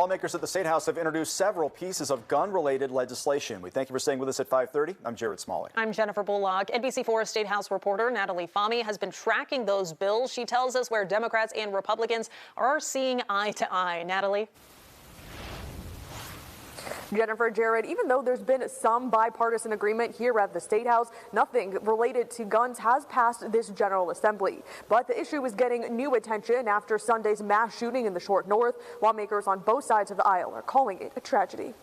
Lawmakers at the State House have introduced several pieces of gun-related legislation. We thank you for staying with us at 5:30. I'm Jared Smalley. I'm Jennifer Bullock. NBC4 State House reporter Natalie Fahmy has been tracking those bills. She tells us where Democrats and Republicans are seeing eye to eye. Natalie? Jennifer, Jared, even though there's been some bipartisan agreement here at the State House, nothing related to guns has passed this General Assembly. But the issue is getting new attention after Sunday's mass shooting in the Short North. Lawmakers on both sides of the aisle are calling it a tragedy.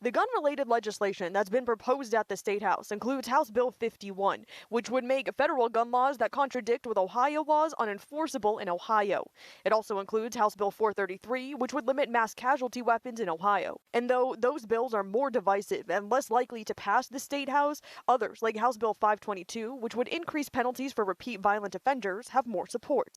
The gun-related legislation that's been proposed at the State House includes House Bill 51, which would make federal gun laws that contradict with Ohio laws unenforceable in Ohio. It also includes House Bill 433, which would limit mass casualty weapons in Ohio. And though those bills are more divisive and less likely to pass the State House, others, like House Bill 522, which would increase penalties for repeat violent offenders, have more support.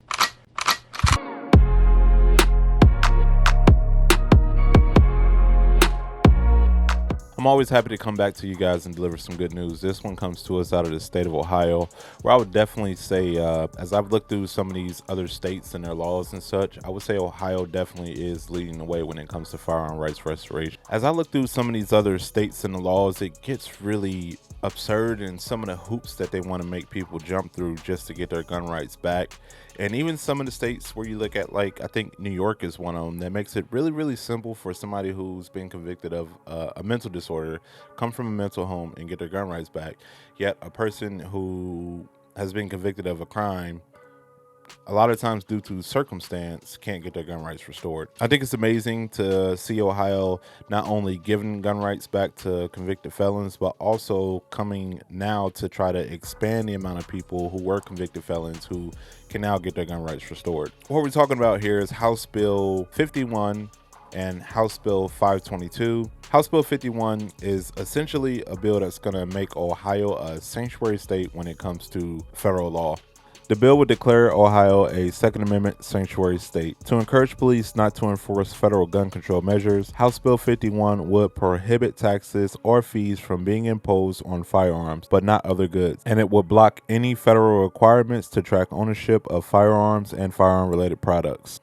I'm always happy to come back to you guys and deliver some good news. This one comes to us out of the state of Ohio, where I would definitely say, as I've looked through some of these other states and their laws and such, I would say Ohio definitely is leading the way when it comes to firearm rights restoration. As I look through some of these other states and the laws, it gets really absurd in some of the hoops that they want to make people jump through just to get their gun rights back. And even some of the states where you look at, like, I think New York is one of them, that makes it really, really simple for somebody who's been convicted of a mental disorder, come from a mental home and get their gun rights back. Yet a person who has been convicted of a crime, a lot of times due to circumstance, can't get their gun rights restored. I think it's amazing to see Ohio not only giving gun rights back to convicted felons, but also coming now to try to expand the amount of people who were convicted felons who can now get their gun rights restored. What we're talking about here is House Bill 51 and House Bill 522. House Bill 51 is essentially a bill that's going to make Ohio a sanctuary state when it comes to federal law. The bill would declare Ohio a Second Amendment sanctuary state. To encourage police not to enforce federal gun control measures, House Bill 51 would prohibit taxes or fees from being imposed on firearms, but not other goods. And it would block any federal requirements to track ownership of firearms and firearm-related products.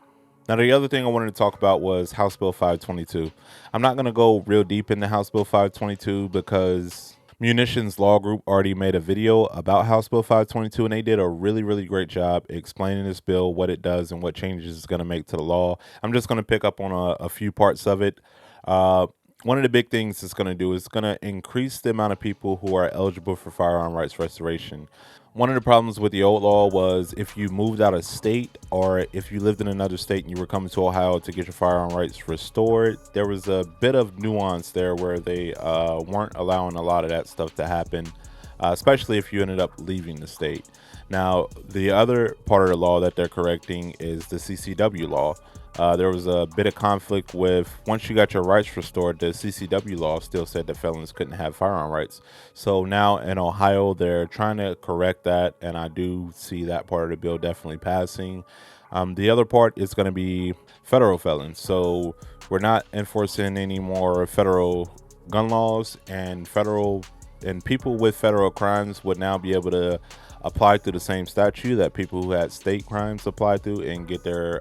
Now, the other thing I wanted to talk about was House Bill 522. I'm not going to go real deep into House Bill 522 because Munitions Law Group already made a video about House Bill 522, and they did a really, really great job explaining this bill, what it does, and what changes it's going to make to the law. I'm just going to pick up on a few parts of it. One of the big things it's going to do is going to increase the amount of people who are eligible for firearm rights restoration. One of the problems with the old law was if you moved out of state or if you lived in another state and you were coming to Ohio to get your firearm rights restored, there was a bit of nuance there where they weren't allowing a lot of that stuff to happen, especially if you ended up leaving the state. Now, the other part of the law that they're correcting is the CCW law. There was a bit of conflict with, once you got your rights restored, the CCW law still said that felons couldn't have firearm rights. So now in Ohio, they're trying to correct that, and I do see that part of the bill definitely passing. The other part is going to be federal felons. So we're not enforcing any more federal gun laws, and people with federal crimes would now be able to apply to the same statute that people who had state crimes apply to and get their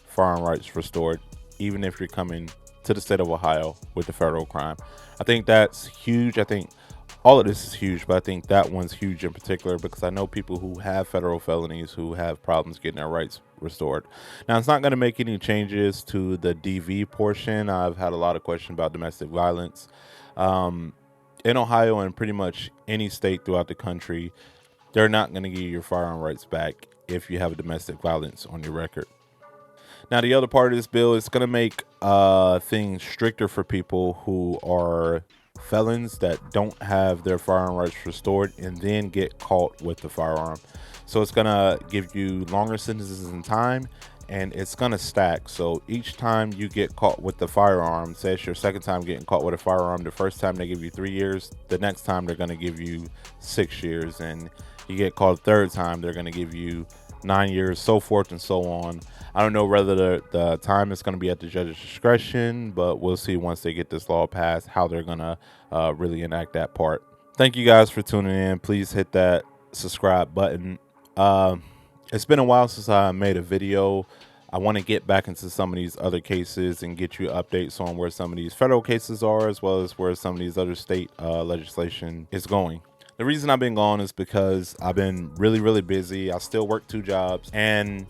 firearm rights restored, even if you're coming to the state of Ohio with the federal crime. I think that's huge. I think all of this is huge, but I think that one's huge in particular because I know people who have federal felonies who have problems getting their rights restored. Now, it's not going to make any changes to the DV portion. I've had a lot of questions about domestic violence. In Ohio and pretty much any state throughout the country, they're not going to give you your firearm rights back if you have domestic violence on your record. Now, the other part of this bill is going to make things stricter for people who are felons that don't have their firearm rights restored and then get caught with the firearm. So it's going to give you longer sentences in time, and it's going to stack. So each time you get caught with the firearm, say it's your second time getting caught with a firearm, the first time they give you 3 years, the next time they're going to give you 6 years, and you get caught a third time, they're going to give you 9 years, so forth and so on. I don't know whether the time is going to be at the judge's discretion, but we'll see once they get this law passed how they're going to really enact that part. Thank you guys for tuning in. Please hit that subscribe button. It's been a while since I made a video. I want to get back into some of these other cases and get you updates on where some of these federal cases are, as well as where some of these other state legislation is going. The reason I've been gone is because I've been really, really busy. I still work 2 jobs, and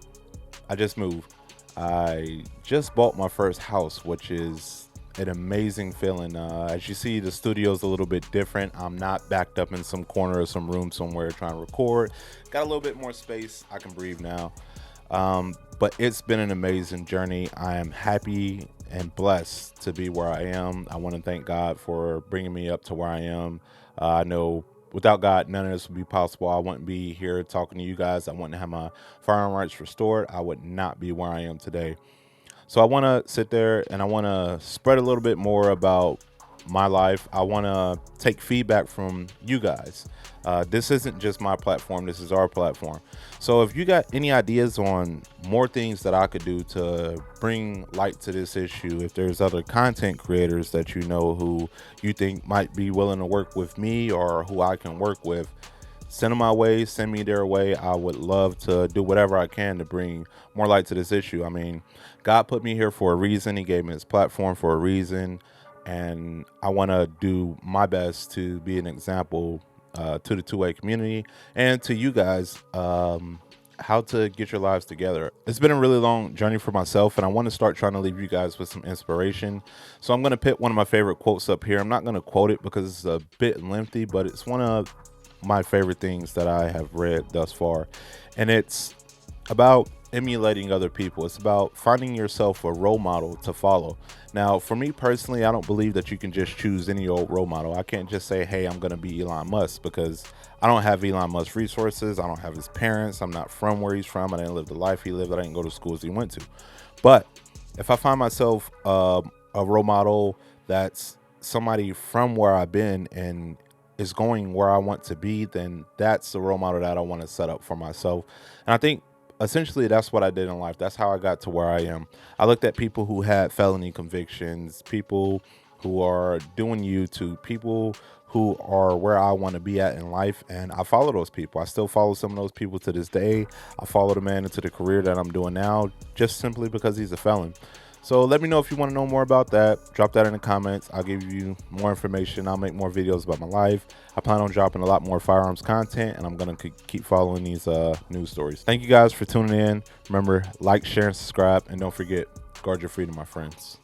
I just moved. I just bought my first house, which is an amazing feeling. As you see, the studio's a little bit different. I'm not backed up in some corner or some room somewhere trying to record. Got a little bit more space. I can breathe now. But it's been an amazing journey. I am happy and blessed to be where I am. I want to thank God for bringing me up to where I am. I know without God, none of this would be possible. I wouldn't be here talking to you guys. I wouldn't have my firearm rights restored. I would not be where I am today. So I want to sit there and I want to spread a little bit more about my life. I want to take feedback from you guys. This isn't just my platform. This is our platform. So if you got any ideas on more things that I could do to bring light to this issue, if there's other content creators that you know who you think might be willing to work with me or who I can work with, send them my way, send me their way. I would love to do whatever I can to bring more light to this issue. I mean, God put me here for a reason. He gave me this platform for a reason. And I want to do my best to be an example to the two-way community and to you guys how to get your lives together. It's been a really long journey for myself, and I want to start trying to leave you guys with some inspiration. So I'm going to pick one of my favorite quotes up here. I'm not going to quote it because it's a bit lengthy, but it's one of my favorite things that I have read thus far. And it's about emulating other people. It's about finding yourself a role model to follow. Now, for me personally, I don't believe that you can just choose any old role model. I can't just say, hey, I'm going to be Elon Musk, because I don't have Elon Musk's resources. I don't have his parents. I'm not from where he's from. I didn't live the life he lived. I didn't go to schools he went to. But if I find myself a role model that's somebody from where I've been and is going where I want to be, then that's the role model that I want to set up for myself. And I think essentially that's what I did in life. That's how I got to where I am. I looked at people who had felony convictions, people who are doing YouTube, people who are where I want to be at in life, and I follow those people. I still follow some of those people to this day. I follow the man into the career that I'm doing now just simply because he's a felon. So let me know if you want to know more about that. Drop that in the comments. I'll give you more information. I'll make more videos about my life. I plan on dropping a lot more firearms content, and I'm going to keep following these news stories. Thank you guys for tuning in. Remember, like, share, and subscribe. And don't forget, guard your freedom, my friends.